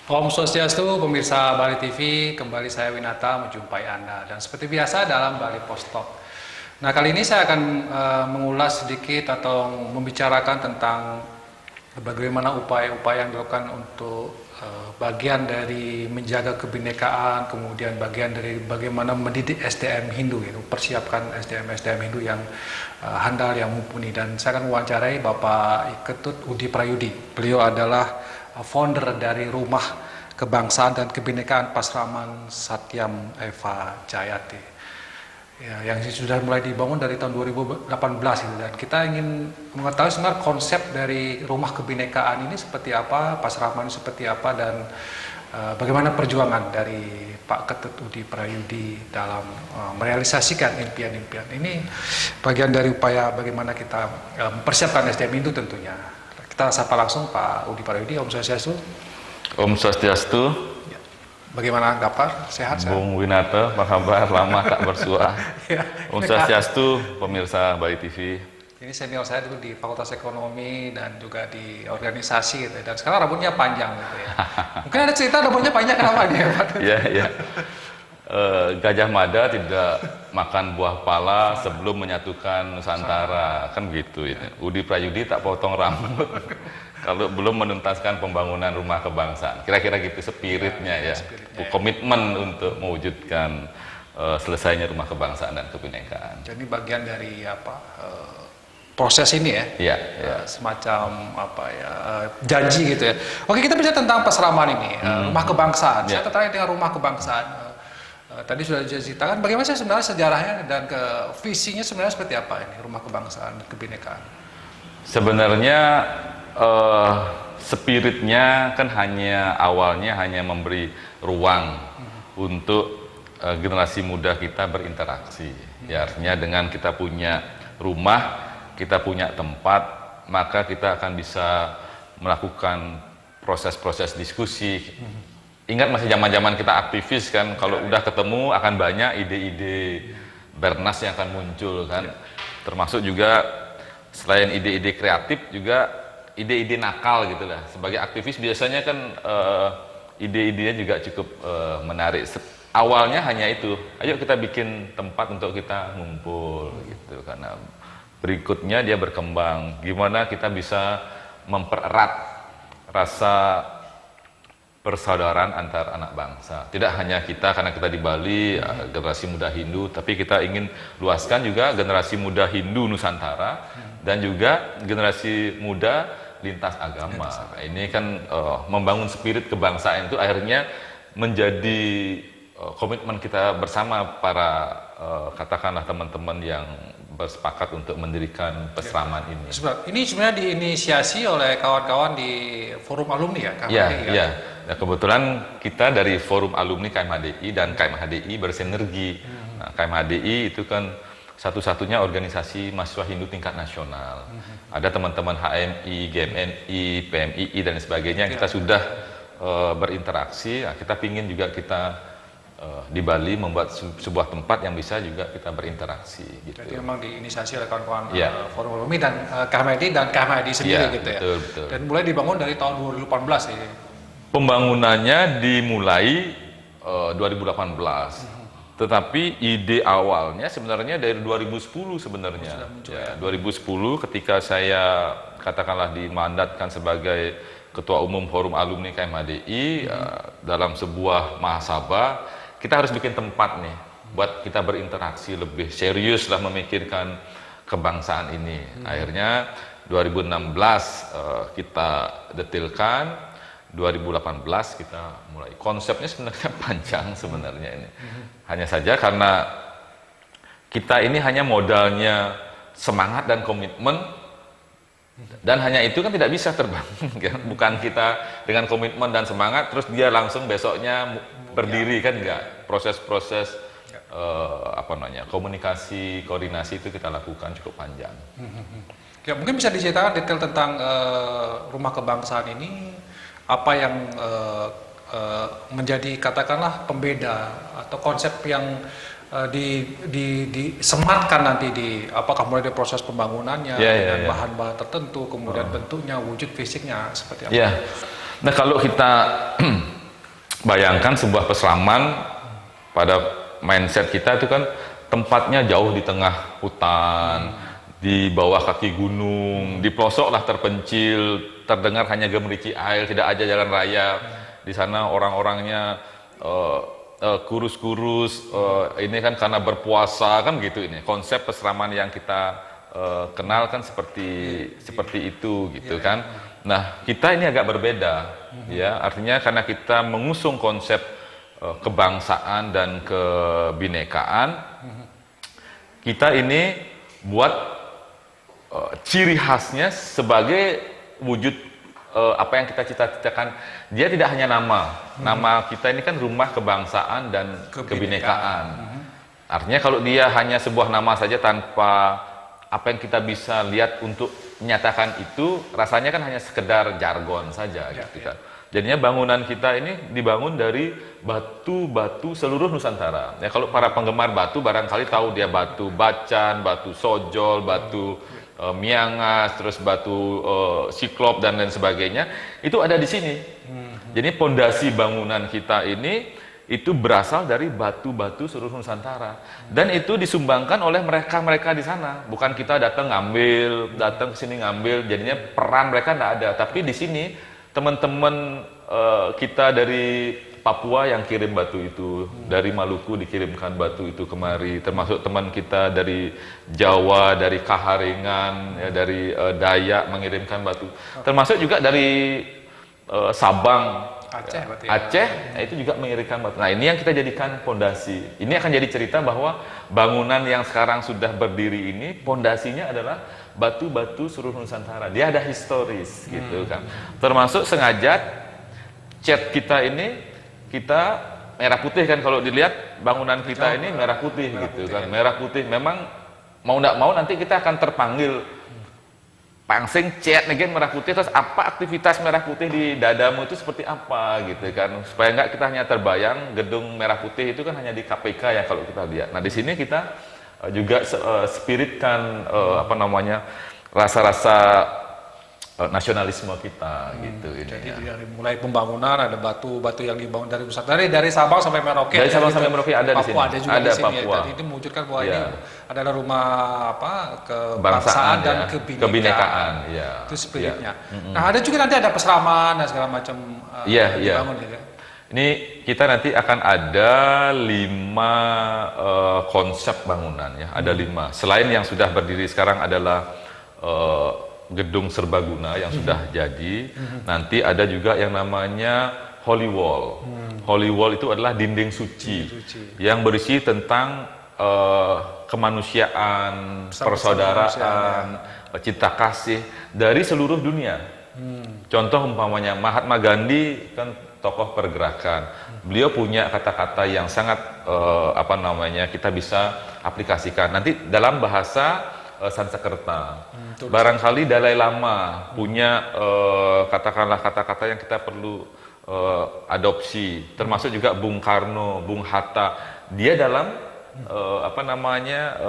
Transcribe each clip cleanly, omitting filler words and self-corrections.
Om Swastiastu, pemirsa Bali TV, kembali saya Winata menjumpai Anda. Dan seperti biasa dalam Bali Post Talk. Nah, kali ini saya akan mengulas sedikit atau membicarakan tentang bagaimana upaya-upaya yang dilakukan untuk bagian dari menjaga kebinekaan, kemudian bagian dari bagaimana mendidik SDM Hindu, itu persiapkan SDM Hindu yang handal, yang mumpuni. Dan saya akan mewawancarai Bapak Ketut Udi Prayudi. Beliau adalah founder dari Rumah Kebangsaan dan Kebinekaan Pasraman Satyam Eva Jayate, ya, yang sudah mulai dibangun dari tahun 2018 gitu. Dan kita ingin mengetahui sebenarnya konsep dari Rumah Kebinekaan ini seperti apa, Pasraman ini seperti apa, dan bagaimana perjuangan dari Pak Ketut Udi Prayudi dalam merealisasikan impian-impian ini, bagian dari upaya bagaimana kita mempersiapkan SDM itu tentunya. Kita sapa langsung Pak Udi Prayudi. Om Swastiastu. Om Swastiastu. Ya. Bagaimana kabar? Sehat? Bung Winata, apa kabar? Lama tak bersua. Ya. Om Swastiastu, pemirsa Bali TV. Ini senior saya dulu di Fakultas Ekonomi dan juga di organisasi gitu. Dan sekarang rambutnya panjang gitu ya. Mungkin ada cerita rambutnya panjang kenapa nih Pak? Ya. Gajah Mada tidak makan buah pala sebelum menyatukan Nusantara, kan gitu ini. Udi Prayudi tak potong rambut kalau belum menuntaskan pembangunan rumah kebangsaan. Kira-kira gitu spiritnya ya. Komitmen untuk mewujudkan selesainya rumah kebangsaan dan kebinekaan. Jadi bagian dari apa? Proses ini ya. Iya. Semacam apa ya? Janji gitu ya. Oke, kita bicara tentang Pasraman ini, rumah kebangsaan. Saya tertarik dengan rumah kebangsaan. Tadi sudah diceritakan bagaimana sih sebenarnya sejarahnya dan visinya sebenarnya seperti apa ini rumah kebangsaan dan kebinekaan. Sebenarnya spiritnya kan awalnya hanya memberi ruang untuk generasi muda kita berinteraksi. Ya, artinya dengan kita punya rumah, kita punya tempat, maka kita akan bisa melakukan proses-proses diskusi. Ingat masih zaman-zaman kita aktivis kan, kalau udah ketemu akan banyak ide-ide bernas yang akan muncul kan. Termasuk juga selain ide-ide kreatif juga ide-ide nakal gitu lah. Sebagai aktivis biasanya kan ide-idenya juga cukup menarik. Awalnya hanya itu, ayo kita bikin tempat untuk kita ngumpul gitu. Karena berikutnya dia berkembang, gimana kita bisa mempererat rasa persaudaraan antar anak bangsa. Tidak hanya kita, karena kita di Bali generasi muda Hindu, tapi kita ingin luaskan juga generasi muda Hindu Nusantara dan juga generasi muda lintas agama. Ini kan membangun spirit kebangsaan itu akhirnya menjadi komitmen kita bersama para katakanlah teman-teman yang bersepakat untuk mendirikan Pasraman ini. Ini sebenarnya diinisiasi oleh kawan-kawan di Forum Alumni ya? Iya. Nah, kebetulan kita dari Forum Alumni KMHDI dan KMHDI bersinergi. Nah, KMHDI itu kan satu-satunya organisasi mahasiswa Hindu tingkat nasional. Ada teman-teman HMI, GMNI, PMII dan sebagainya. Kita sudah berinteraksi. Nah, kita pingin juga kita di Bali membuat sebuah tempat yang bisa juga kita berinteraksi gitu. Jadi memang diinisiasi oleh kawan-kawan Forum Alumni dan KMHDI dan KMHDI sendiri gitu ya. Betul. Dan mulai dibangun dari tahun 2018 ya. Pembangunannya dimulai 2018. Tetapi ide awalnya sebenarnya dari 2010 sebenarnya. Ya, 2010 ketika saya katakanlah dimandatkan sebagai Ketua Umum Forum Alumni KMHDI dalam sebuah mahasabah, kita harus bikin tempat nih buat kita berinteraksi lebih serius lah memikirkan kebangsaan ini. Akhirnya 2016 kita detilkan, 2018 kita mulai. Konsepnya sebenarnya panjang sebenarnya ini. Hanya saja karena kita ini hanya modalnya semangat dan komitmen, dan hanya itu kan tidak bisa terbangun kan? Bukan kita dengan komitmen dan semangat terus dia langsung besoknya berdiri kan, enggak. Proses-proses komunikasi, koordinasi itu kita lakukan cukup panjang. Ya, mungkin bisa diceritakan detail tentang rumah kebangsaan ini, apa yang menjadi katakanlah pembeda atau konsep yang disematkan nanti apakah mulai dari proses pembangunannya dengan bahan-bahan tertentu, kemudian bentuknya, wujud fisiknya seperti apa? Ya. Nah, kalau kita bayangkan sebuah peselaman, pada mindset kita itu kan tempatnya jauh di tengah hutan, di bawah kaki gunung, di pelosok lah terpencil, terdengar hanya gemerici air, tidak ada jalan raya. Di sana orang-orangnya kurus-kurus, ini kan karena berpuasa kan gitu. Ini konsep peseraman yang kita kenal kan seperti itu gitu kan. Nah, kita ini agak berbeda ya, artinya karena kita mengusung konsep kebangsaan dan kebinekaan, kita ini buat ciri khasnya sebagai wujud apa yang kita cita-citakan. Dia tidak hanya nama kita ini kan Rumah Kebangsaan dan Kebinekaan. Artinya kalau dia hanya sebuah nama saja tanpa apa yang kita bisa lihat untuk menyatakan itu, rasanya kan hanya sekedar jargon saja gitu kan. Jadinya bangunan kita ini dibangun dari batu-batu seluruh Nusantara. Ya, kalau para penggemar batu barangkali tahu dia batu Bacan, batu Sojol, batu Miangas, terus batu Siklop dan lain sebagainya, itu ada di sini. Jadi pondasi bangunan kita ini itu berasal dari batu-batu seluruh Nusantara, dan itu disumbangkan oleh mereka di sana. Bukan kita datang ke sini ngambil, jadinya peran mereka tidak ada. Tapi di sini teman-teman kita dari Papua yang kirim batu itu, dari Maluku dikirimkan batu itu kemari, termasuk teman kita dari Jawa, dari Kaharingan, ya, dari Dayak mengirimkan batu, termasuk juga dari Sabang, Aceh, nah itu juga mengirimkan batu. Nah, ini yang kita jadikan pondasi. Ini akan jadi cerita bahwa bangunan yang sekarang sudah berdiri ini pondasinya adalah batu-batu seluruh Nusantara. Dia ada historis gitu kan. Termasuk sengaja cat kita ini kita merah putih kan, kalau dilihat bangunan kita ini merah putih gitu kan. Merah putih memang mau tidak mau nanti kita akan terpanggil pangsing cat nih merah putih, terus apa aktivitas merah putih di dadamu itu seperti apa gitu kan, supaya enggak kita hanya terbayang gedung merah putih itu kan hanya di KPK ya kalau kita lihat. Nah, di sini kita juga spiritkan apa namanya, rasa-rasa nasionalisme kita gitu. Jadi dari mulai pembangunan ada batu-batu yang dibangun dari pusat, dari Sabang sampai Merauke. Dari Sabang sampai Merauke ada di sini. Papua ada juga ada di sini. Papua. Jadi itu mewujudkan bahwa ini adalah rumah kebangsaan Bangsaan, dan kebinekaan. Ya. Itu spiritnya. Nah, ada juga nanti ada peseraman dan segala macam dibangun gitu. Ini kita nanti akan ada 5 konsep bangunan ya, ada 5. Selain yang sudah berdiri sekarang adalah gedung serbaguna yang sudah jadi, nanti ada juga yang namanya Holy Wall. Holy Wall itu adalah dinding suci yang berisi tentang kemanusiaan, persaudaraan, cinta kasih dari seluruh dunia. Contoh umpamanya Mahatma Gandhi kan tokoh pergerakan. Beliau punya kata-kata yang sangat apa namanya, kita bisa aplikasikan nanti dalam bahasa Sanskerta. Barangkali Dalai Lama punya katakanlah kata-kata yang kita perlu adopsi, termasuk juga Bung Karno, Bung Hatta. Dia dalam apa namanya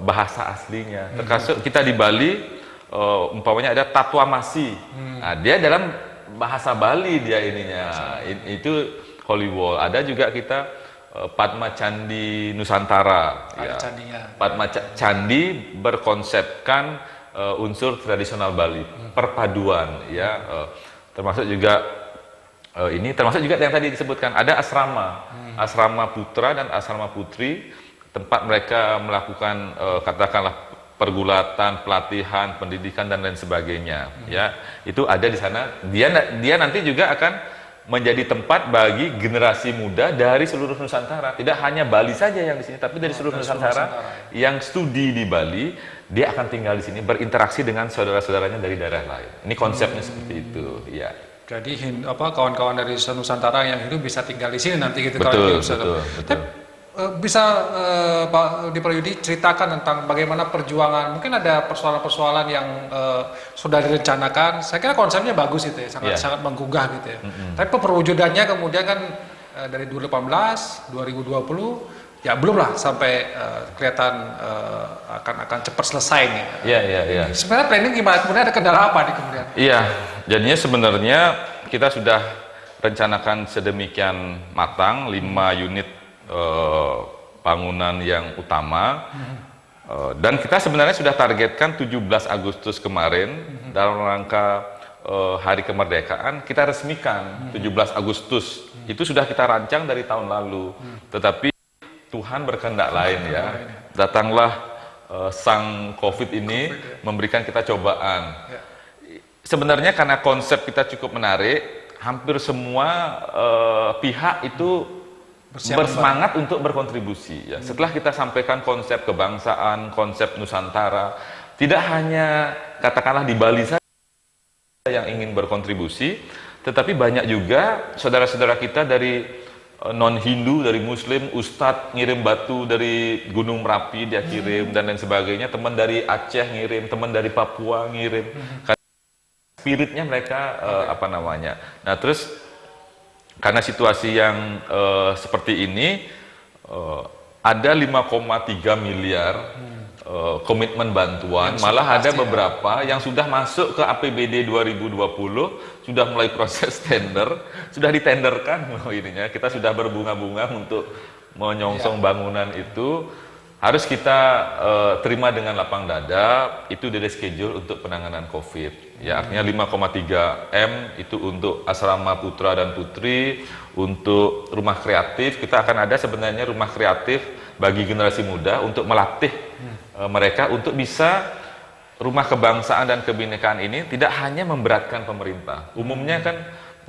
bahasa aslinya. Termasuk kita di Bali umpamanya ada Tatwamasi. Nah, dia dalam bahasa Bali dia ininya. Itu Holy Wall. Ada juga kita Padma Candi Nusantara. Ya. Padma Candi berkonsepkan unsur tradisional Bali, perpaduan ya. Termasuk juga termasuk juga yang tadi disebutkan ada asrama putra dan asrama putri, tempat mereka melakukan katakanlah pergulatan, pelatihan, pendidikan dan lain sebagainya. Ya, itu ada di sana. Dia nanti juga akan menjadi tempat bagi generasi muda dari seluruh Nusantara. Tidak hanya Bali saja yang di sini, tapi dari seluruh Nusantara yang studi di Bali, dia akan tinggal di sini, berinteraksi dengan saudara-saudaranya dari daerah lain. Ini konsepnya seperti itu, ya. Jadi kawan-kawan dari Nusantara yang hidup bisa tinggal di sini nanti gitu. Betul. Tapi bisa Pak Di Prayudi ceritakan tentang bagaimana perjuangan, mungkin ada persoalan-persoalan yang sudah direncanakan. Saya kira konsepnya bagus itu ya, sangat menggugah gitu ya. Tapi perwujudannya kemudian kan dari 2018, 2020 ya belum lah sampai kelihatan akan cepat selesai nih. Iya. Sebenarnya planning gimana? Kemudian ada kendala apa nih kemudian? Iya, jadinya sebenarnya kita sudah rencanakan sedemikian matang 5 unit bangunan yang utama, dan kita sebenarnya sudah targetkan 17 Agustus kemarin dalam rangka hari kemerdekaan kita resmikan 17 Agustus. Itu sudah kita rancang dari tahun lalu, tetapi Tuhan berkehendak lain ya. Datanglah sang COVID ini memberikan kita cobaan. Sebenarnya karena konsep kita cukup menarik, hampir semua pihak itu bersemangat untuk berkontribusi ya. Setelah kita sampaikan konsep kebangsaan, konsep Nusantara, tidak hanya katakanlah di Bali saja yang ingin berkontribusi, tetapi banyak juga saudara-saudara kita dari non-Hindu, dari Muslim, Ustadz ngirim batu dari Gunung Merapi dia kirim dan lain sebagainya, teman dari Aceh ngirim, teman dari Papua ngirim. Spiritnya mereka Nah, terus karena situasi yang seperti ini, ada 5,3 miliar komitmen bantuan, malah ada beberapa yang sudah masuk ke APBD 2020, sudah mulai proses tender, sudah ditenderkan ininya. Kita sudah berbunga-bunga untuk menyongsong bangunan itu. Harus kita terima dengan lapang dada, itu dari schedule untuk penanganan COVID. Ya, artinya 5,3 M itu untuk asrama putra dan putri, untuk rumah kreatif. Kita akan ada sebenarnya rumah kreatif bagi generasi muda untuk melatih mereka untuk bisa rumah kebangsaan dan kebinekaan ini tidak hanya memberatkan pemerintah. Umumnya kan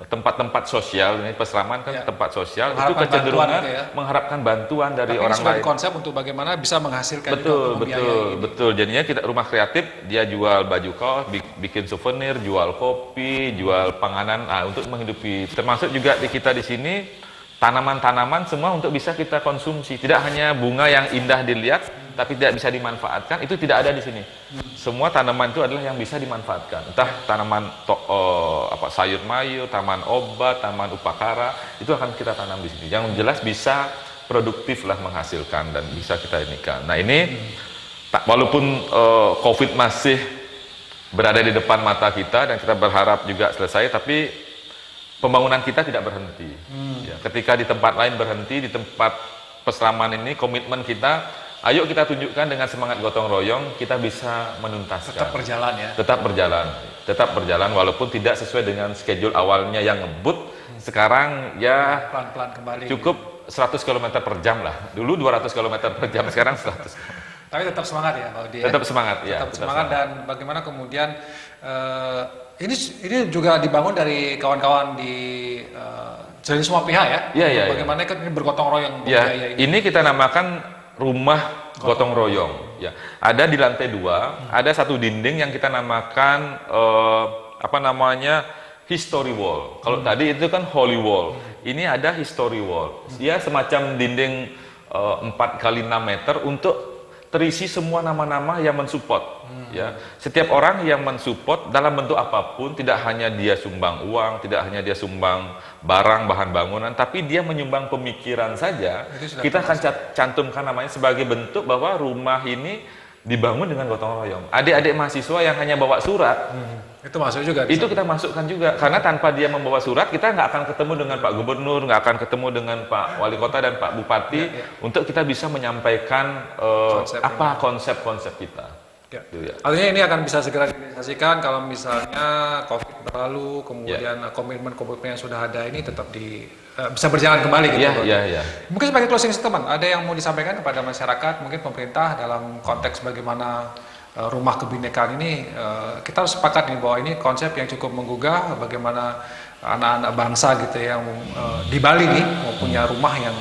tempat-tempat sosial, ini peseraman kan tempat sosial, itu kecenderungan mengharapkan bantuan dari orang lain. Konsep untuk bagaimana bisa menghasilkan betul. Jadinya kita rumah kreatif, dia jual baju kaos, bikin souvenir, jual kopi, jual panganan untuk menghidupi. Termasuk juga di kita di sini tanaman-tanaman semua untuk bisa kita konsumsi. Tidak hanya bunga yang indah dilihat, tapi tidak bisa dimanfaatkan, itu tidak ada di sini. Semua tanaman itu adalah yang bisa dimanfaatkan. Entah tanaman sayur mayur, taman obat, taman upakara, itu akan kita tanam di sini. Yang jelas bisa produktif lah menghasilkan dan bisa kita inikan. Nah ini, walaupun COVID masih berada di depan mata kita dan kita berharap juga selesai, tapi pembangunan kita tidak berhenti. Ya, ketika di tempat lain berhenti, di tempat peseraman ini komitmen kita, ayo kita tunjukkan dengan semangat gotong royong, kita bisa menuntaskan. Tetap berjalan ya? Tetap berjalan walaupun tidak sesuai dengan schedule awalnya yang ngebut. Sekarang ya pelan-pelan kembali. Cukup 100 km per jam lah. Dulu 200 km per jam, sekarang 100. Tapi tetap semangat ya Pak Udi? Tetap semangat, ya. Tetap semangat. Dan bagaimana kemudian ini juga dibangun dari kawan-kawan dari semua pihak ya? Iya. Bagaimana kan ini bergotong royong? Ini kita namakan rumah gotong royong. Ya, ada di lantai 2, ada satu dinding yang kita namakan history wall. Kalau tadi itu kan holy wall, ini ada history wall. Ya, semacam dinding 4 x 6 meter untuk terisi semua nama-nama yang mensupport. Ya, setiap orang yang mensupport dalam bentuk apapun, tidak hanya dia sumbang uang, tidak hanya dia sumbang barang, bahan bangunan, tapi dia menyumbang pemikiran saja. Kita akan cantumkan namanya sebagai bentuk bahwa rumah ini dibangun dengan gotong royong. Adik-adik mahasiswa yang hanya bawa surat, itu masuk juga. Itu kita masukkan juga, karena tanpa dia membawa surat, kita nggak akan ketemu dengan Pak Gubernur, nggak akan ketemu dengan Pak Wali Kota dan Pak Bupati untuk kita bisa menyampaikan konsep-konsep kita. Artinya ini akan bisa segera direalisasikan kalau misalnya COVID berlalu, kemudian komitmen-komitmen yang sudah ada ini tetap bisa berjalan kembali gitu. Mungkin sebagai closing statement, ada yang mau disampaikan kepada masyarakat, mungkin pemerintah dalam konteks bagaimana rumah kebinekaan ini, kita harus sepakat nih bahwa ini konsep yang cukup menggugah, bagaimana anak-anak bangsa gitu yang di Bali nih mau punya rumah yang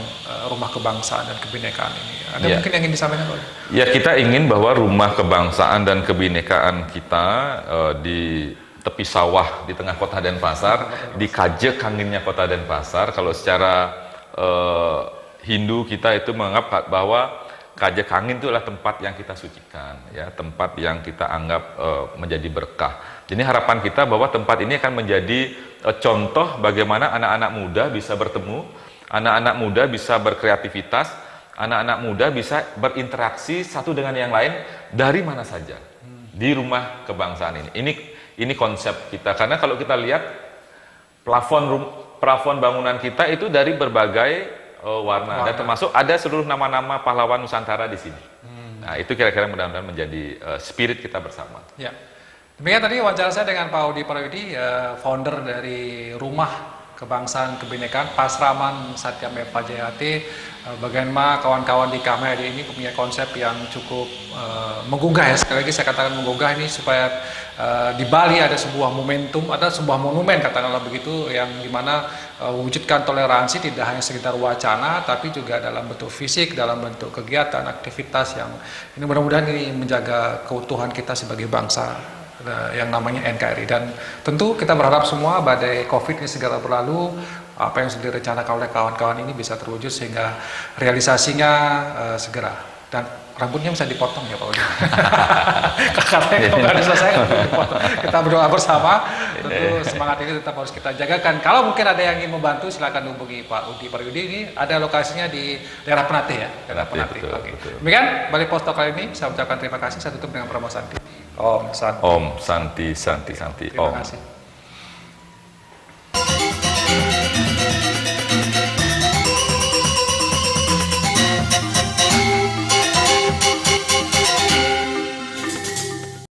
rumah kebangsaan dan kebinekaan ini. Ada mungkin yang ingin disampaikan Pak? Ya, kita ingin bahwa rumah kebangsaan dan kebinekaan kita di tepi sawah di tengah kota Denpasar, di kajek kangennya kota Denpasar, kalau secara Hindu kita itu menganggap bahwa Kajakangin itu adalah tempat yang kita sucikan, ya, tempat yang kita anggap menjadi berkah. Jadi harapan kita bahwa tempat ini akan menjadi contoh bagaimana anak-anak muda bisa bertemu, anak-anak muda bisa berkreativitas, anak-anak muda bisa berinteraksi satu dengan yang lain dari mana saja di rumah kebangsaan ini. Ini konsep kita, karena kalau kita lihat plafon bangunan kita itu dari berbagai warna, dan termasuk ada seluruh nama-nama pahlawan Nusantara di sini. Nah, itu kira-kira mudah-mudahan menjadi spirit kita bersama. Ya. Demikian tadi wawancara saya dengan Pak Udi Prayoedi, founder dari Rumah Kebangsaan Kebinekaan Pasraman Satyamepa Jayate. Bagaimana kawan-kawan di KMHD ini punya konsep yang cukup menggugah, ya. Sekali lagi saya katakan menggugah ini supaya di Bali ada sebuah momentum, ada sebuah monumen katakanlah begitu, yang dimana mewujudkan toleransi tidak hanya sekitar wacana, tapi juga dalam bentuk fisik, dalam bentuk kegiatan, aktivitas yang ini mudah-mudahan ini menjaga keutuhan kita sebagai bangsa yang namanya NKRI. Dan tentu kita berharap semua badai COVID ini segera berlalu, apa yang sudah direncanakan oleh kawan-kawan ini bisa terwujud sehingga realisasinya segera. Dan rambutnya bisa dipotong ya Pak Udi. Katanya kalau nggak selesai dipotong. Kita berdoa bersama, tentu semangat ini tetap harus kita jagakan. Kalau mungkin ada yang ingin membantu, silakan hubungi Pak Udi Prayoedi. Ini ada lokasinya di daerah Penate, ya. Daerah Penate. Oke. Demikian Bali Post Talk kali ini. Saya ucapkan terima kasih. Saya tutup dengan promo Santi. Om Santi. Om Santi Santi Santi. Terima Om. kasih.